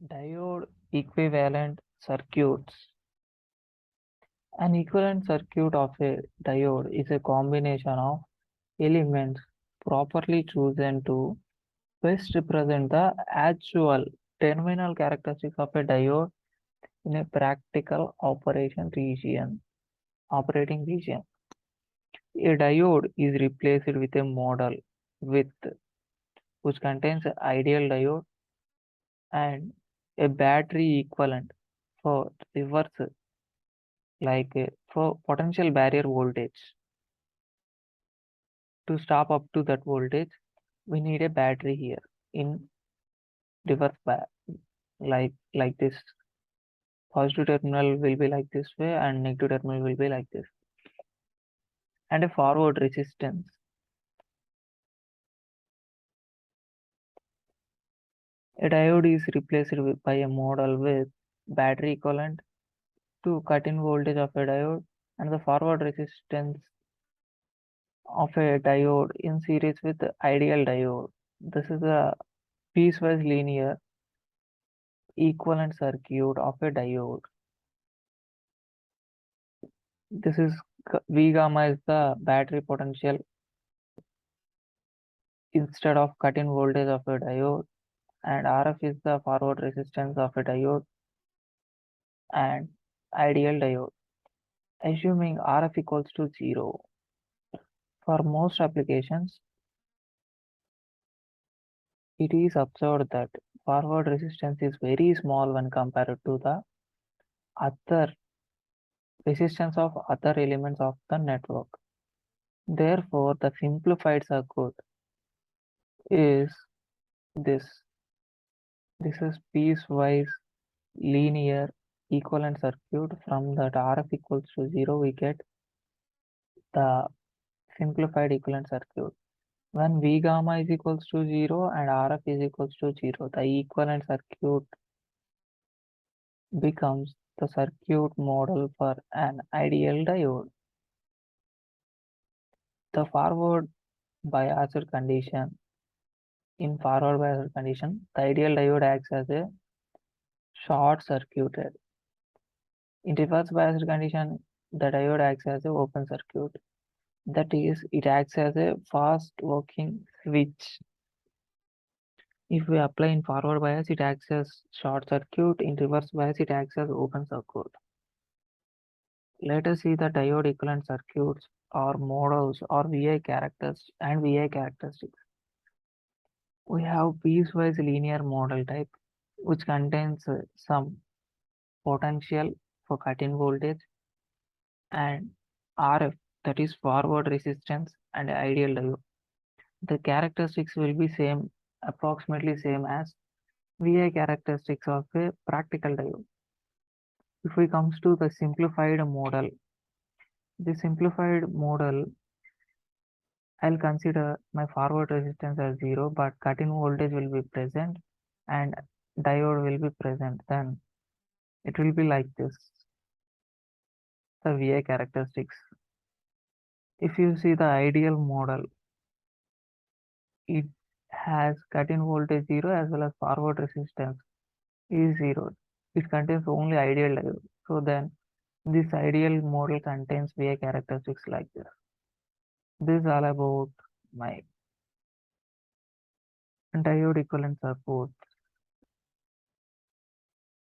Diode equivalent circuits. An equivalent circuit of a diode is a combination of elements properly chosen to best represent the actual terminal characteristics of a diode in a practical operating region. A diode is replaced with a model with which contains an ideal diode and a battery equivalent for reverse, like for potential barrier voltage. To stop up to that voltage, we need a battery here in reverse bias, like this. Positive terminal will be like this way and negative terminal will be like this. And a forward resistance. A diode is replaced by a model with battery equivalent to cut-in voltage of a diode and the forward resistance of a diode in series with the ideal diode. This is a piecewise linear equivalent circuit of a diode. This is V gamma is the battery potential instead of cut-in voltage of a diode, and RF is the forward resistance of a diode and ideal diode. Assuming RF equals to 0, for most applications, it is observed that forward resistance is very small when compared to the other resistance of other elements of the network. Therefore, the simplified circuit is this. This is piecewise linear equivalent circuit. From that RF equals to 0, we get the simplified equivalent circuit. When V gamma is equals to 0 and RF is equals to 0, the equivalent circuit becomes the circuit model for an ideal diode. The forward biased condition. In forward biased condition, the ideal diode acts as a short circuited. In reverse biased condition, the diode acts as an open circuit. That is, it acts as a fast working switch. If we apply in forward bias, it acts as short circuit. In reverse bias, it acts as open circuit. Let us see the diode equivalent circuits or models or VI characters and VI characteristics. We have piecewise linear model type, which contains some potential for cut-in voltage and RF, that is forward resistance and ideal diode. The characteristics will be approximately same as VI characteristics of a practical diode. If we comes to the simplified model, I'll consider my forward resistance as 0, but cut-in voltage will be present and diode will be present. Then it will be like this, the VI characteristics. If you see the ideal model, it has cut-in voltage 0 as well as forward resistance is 0. It contains only ideal diode. So then this ideal model contains VI characteristics like this. This is all about my diode equivalent circuit.